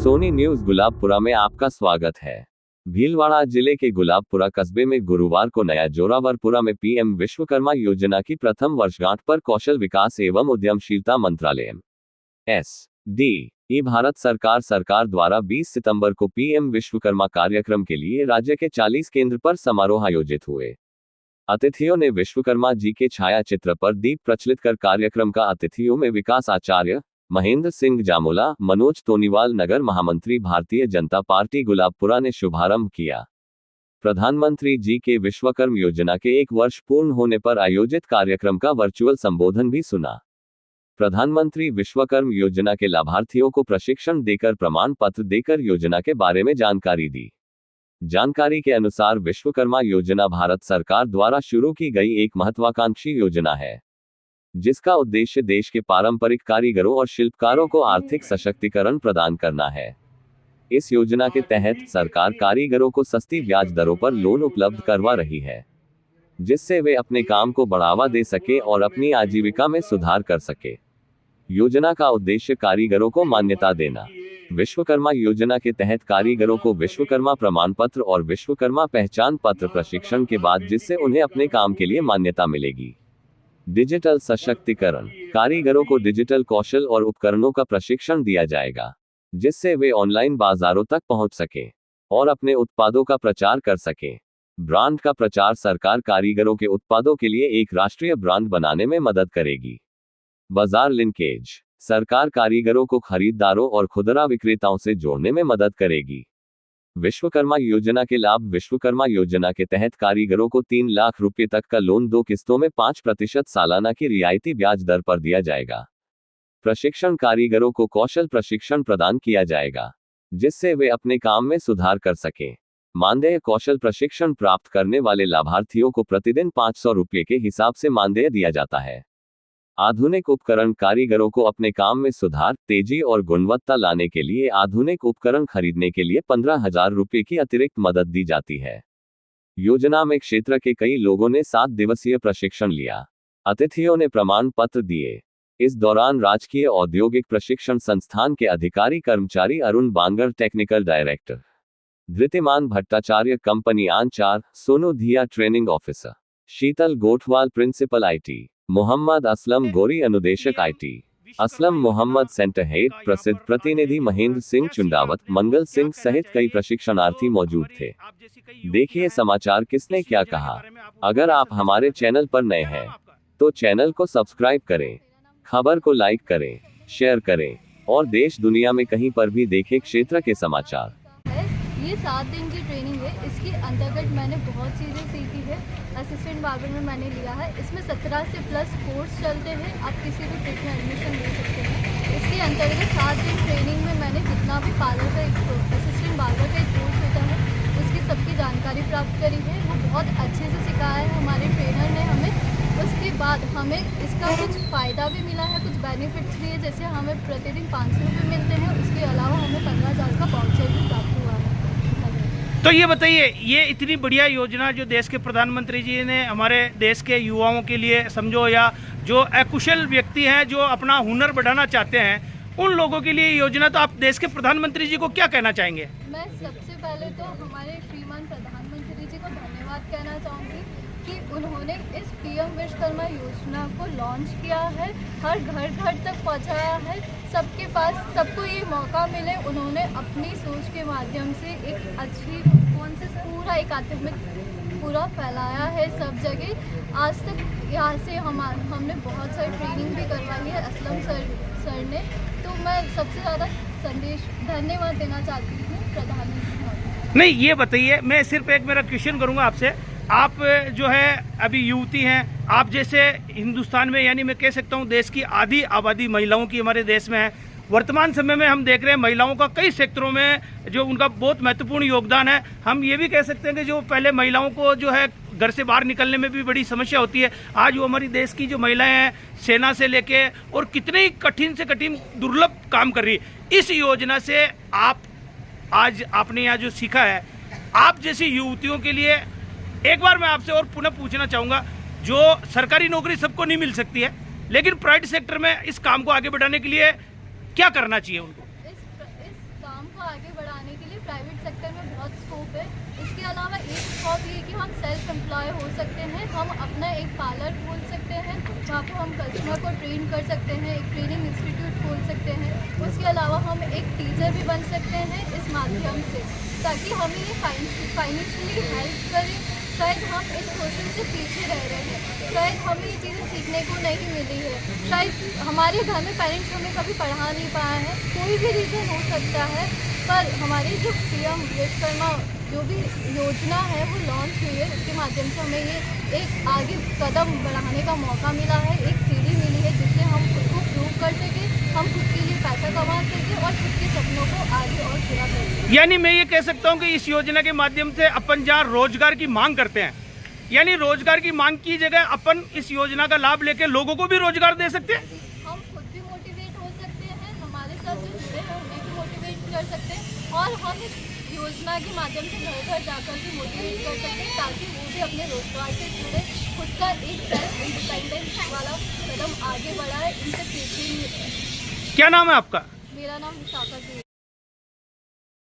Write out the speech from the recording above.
Soni news Gulabpura में आपका स्वागत है। भीलवाड़ा जिले के गुलाबपुरा कस्बे में गुरुवार को नया जोरावरपुरा में पीएम विश्वकर्मा योजना की प्रथम वर्षगांठ पर कौशल विकास एवं उद्यमशीलता मंत्रालय (SD) भारत सरकार द्वारा 20 सितंबर को पीएम विश्वकर्मा कार्यक्रम के लिए राज्य के 40 केंद्र पर समारोह आयोजित हुए। अतिथियों ने विश्वकर्मा जी के छाया चित्र पर दीप प्रज्वलित कर कार्यक्रम का अतिथियों में विकास आचार्य, महेंद्र सिंह जामोला, मनोज तोनीवाल, नगर महामंत्री भारतीय जनता पार्टी गुलाबपुरा ने शुभारंभ किया। प्रधानमंत्री जी के विश्वकर्मा योजना के 1 वर्ष पूर्ण होने पर आयोजित कार्यक्रम का वर्चुअल संबोधन भी सुना। प्रधानमंत्री विश्वकर्मा योजना के लाभार्थियों को प्रशिक्षण देकर प्रमाण पत्र देकर योजना के बारे में जानकारी दी। जानकारी के अनुसार विश्वकर्मा योजना भारत सरकार द्वारा शुरू की गई एक महत्वाकांक्षी योजना है, जिसका उद्देश्य देश के पारंपरिक कारीगरों और शिल्पकारों को आर्थिक सशक्तिकरण प्रदान करना है। इस योजना के तहत सरकार कारीगरों को सस्ती ब्याज दरों पर लोन उपलब्ध करवा रही है, जिससे वे अपने काम को बढ़ावा दे सके और अपनी आजीविका में सुधार कर सके। योजना का उद्देश्य कारीगरों को मान्यता देना। विश्वकर्मा योजना के तहत कारीगरों को विश्वकर्मा प्रमाण पत्र और विश्वकर्मा पहचान पत्र प्रशिक्षण के बाद, जिससे उन्हें अपने काम के लिए मान्यता मिलेगी। डिजिटल सशक्तिकरण। कारीगरों को डिजिटल कौशल और उपकरणों का प्रशिक्षण दिया जाएगा, जिससे वे ऑनलाइन बाजारों तक पहुंच सके और अपने उत्पादों का प्रचार कर सके। ब्रांड का प्रचार। सरकार कारीगरों के उत्पादों के लिए एक राष्ट्रीय ब्रांड बनाने में मदद करेगी। बाजार लिंकेज। सरकार कारीगरों को खरीदारों और खुदरा विक्रेताओं से जोड़ने में मदद करेगी। विश्वकर्मा योजना के लाभ। विश्वकर्मा योजना के तहत कारीगरों को 3 लाख रुपए तक का लोन 2 किस्तों में 5% सालाना की रियायती ब्याज दर पर दिया जाएगा। प्रशिक्षण। कारीगरों को कौशल प्रशिक्षण प्रदान किया जाएगा, जिससे वे अपने काम में सुधार कर सकें। मानदेय। कौशल प्रशिक्षण प्राप्त करने वाले लाभार्थियों को प्रतिदिन 500 रुपये के हिसाब से मानदेय दिया जाता है। आधुनिक उपकरण। कारीगरों को अपने काम में सुधार, तेजी और गुणवत्ता लाने के लिए आधुनिक उपकरण खरीदने के लिए 15,000 रुपये की अतिरिक्त मदद दी जाती है। योजना में क्षेत्र के कई लोगों ने 7 दिवसीय प्रशिक्षण लिया। अतिथियों ने प्रमाण पत्र दिए। इस दौरान राजकीय औद्योगिक प्रशिक्षण संस्थान के अधिकारी कर्मचारी Arun Bangar, technical director, Dhritiman Bhattacharya, company आंचार, Sonu Dhiya, training officer, Sheetal Gothwal, principal IT, Mohammad Aslam Gori, अनुदेशक IT, Aslam Mohammad, centre head, प्रसिद्ध प्रतिनिधि महेंद्र सिंह चुंडावत, मंगल सिंह सहित कई प्रशिक्षणार्थी मौजूद थे। देखिए समाचार किसने क्या कहा। अगर आप हमारे चैनल पर नए हैं तो चैनल को सब्सक्राइब करें, खबर को लाइक करें, शेयर करें और देश दुनिया में कहीं पर भी देखें क्षेत्र के समाचार। ये 7 दिन की ट्रेनिंग है। इसके अंतर्गत मैंने बहुत चीज़ें सीखी है। असिस्टेंट बार्बर में मैंने लिया है। इसमें 17 से प्लस कोर्स चलते हैं। आप किसी भी ट्रेड में एडमिशन ले सकते हैं। इसके अंतर्गत 7 दिन ट्रेनिंग में मैंने जितना भी पार्लर का असिस्टेंट बार्बर का एक कोर्स होता है, उसकी सबकी जानकारी प्राप्त करी है। वो बहुत अच्छे से सिखाया है हमारे ट्रेनर ने हमें। उसके बाद हमें इसका कुछ फ़ायदा भी मिला है, कुछ बेनिफिट्स भी है। जैसे हमें प्रतिदिन 500 रुपये मिलते हैं। उसके अलावा हमें 15,000 का वाउचर भी प्राप्त हुआ है। तो ये बताइए, ये इतनी बढ़िया योजना जो देश के प्रधानमंत्री जी ने हमारे देश के युवाओं के लिए समझो, या जो अकुशल व्यक्ति हैं जो अपना हुनर बढ़ाना चाहते हैं, उन लोगों के लिए योजना, तो आप देश के प्रधानमंत्री जी को क्या कहना चाहेंगे? मैं सबसे पहले तो हमारे श्रीमान प्रधानमंत्री जी को धन्यवाद कहना चाहूँगी कि उन्होंने इस पीएम विश्वकर्मा योजना को लॉन्च किया है, हर घर तक पहुँचाया है, सबके पास सबको ये मौका मिले। उन्होंने अपनी सोच के माध्यम से एक अच्छी पूरा एकात्मिक पूरा फैलाया है सब जगह। आज तक यहाँ से हमने बहुत सारी ट्रेनिंग भी करवाई है असलम सर ने। तो मैं सबसे ज़्यादा संदेश धन्यवाद देना चाहती हूँ प्रधानमंत्री। नहीं, ये बताइए, मैं सिर्फ एक मेरा क्वेश्चन करूँगा आपसे। आप जो है अभी युवती हैं, आप जैसे हिंदुस्तान में, यानी मैं कह सकता हूँ देश की आधी आबादी महिलाओं की हमारे देश में है। वर्तमान समय में हम देख रहे हैं महिलाओं का कई सेक्टरों में जो उनका बहुत महत्वपूर्ण योगदान है। हम ये भी कह सकते हैं कि जो पहले महिलाओं को जो है घर से बाहर निकलने में भी बड़ी समस्या होती है, आज वो हमारी देश की जो महिलाएं हैं, सेना से लेके और कितने ही कठिन से कठिन दुर्लभ काम कर रही है। इस योजना से आप आज आपने यहाँ जो सीखा है, आप जैसी युवतियों के लिए एक बार मैं आपसे और पुनः पूछना चाहूँगा, जो सरकारी नौकरी सबको नहीं मिल सकती है, लेकिन प्राइवेट सेक्टर में इस काम को आगे बढ़ाने के लिए क्या करना चाहिए उनको? इस काम को स्कोप है। इसके अलावा एक स्कोप ये कि हम सेल्फ एम्प्लॉय हो सकते हैं, हम अपना एक पार्लर खोल सकते हैं, वहाँ पर हम कस्टमर को ट्रेन कर सकते हैं, एक ट्रेनिंग इंस्टीट्यूट खोल सकते हैं। उसके अलावा हम एक टीचर भी बन सकते हैं इस माध्यम से, ताकि हमें ये फाइनेंशियली हेल्प करें। शायद हम इस कोशिश से पीछे रह रहे हैं, शायद हमें ये चीज़ें सीखने को नहीं मिली है, शायद हमारे घर में पेरेंट्स हमें कभी पढ़ा नहीं पाए हैं, कोई भी रीज़न हो सकता है। पर हमारी जो PM विश्वकर्मा जो भी योजना है वो लॉन्च हुई है, उसके माध्यम से हमें ये एक आगे कदम बढ़ाने का मौका मिला है, एक सीढ़ी मिली है जिससे हम खुद को प्रूव कर सकें, हम खुद के लिए पैसा कमा सकें और खुद के सपनों को आगे और पूरा कर सकें। यानी मैं ये कह सकता हूँ कि इस योजना के माध्यम से अपन जहाँ रोजगार की मांग करते हैं, यानी रोजगार की मांग की जगह अपन इस योजना का लाभ लेके लोगों को भी रोजगार दे सकते हैं। हम खुद भी मोटिवेट हो सकते हैं, हमारे साथ जो जुड़े हैं उन्हें भी मोटिवेट कर सकते हैं और हम इस योजना के माध्यम से घर घर जाकर भी मोटिवेट कर सकते हैं, ताकि वो भी अपने रोजगार से जुड़े खुद का एक सेल्फ इंडिपेंडेंस वाला कदम आगे बढ़ाए, इनसे पीछे नहीं रहे। क्या नाम है आपका? मेरा नाम विशाखा जी है।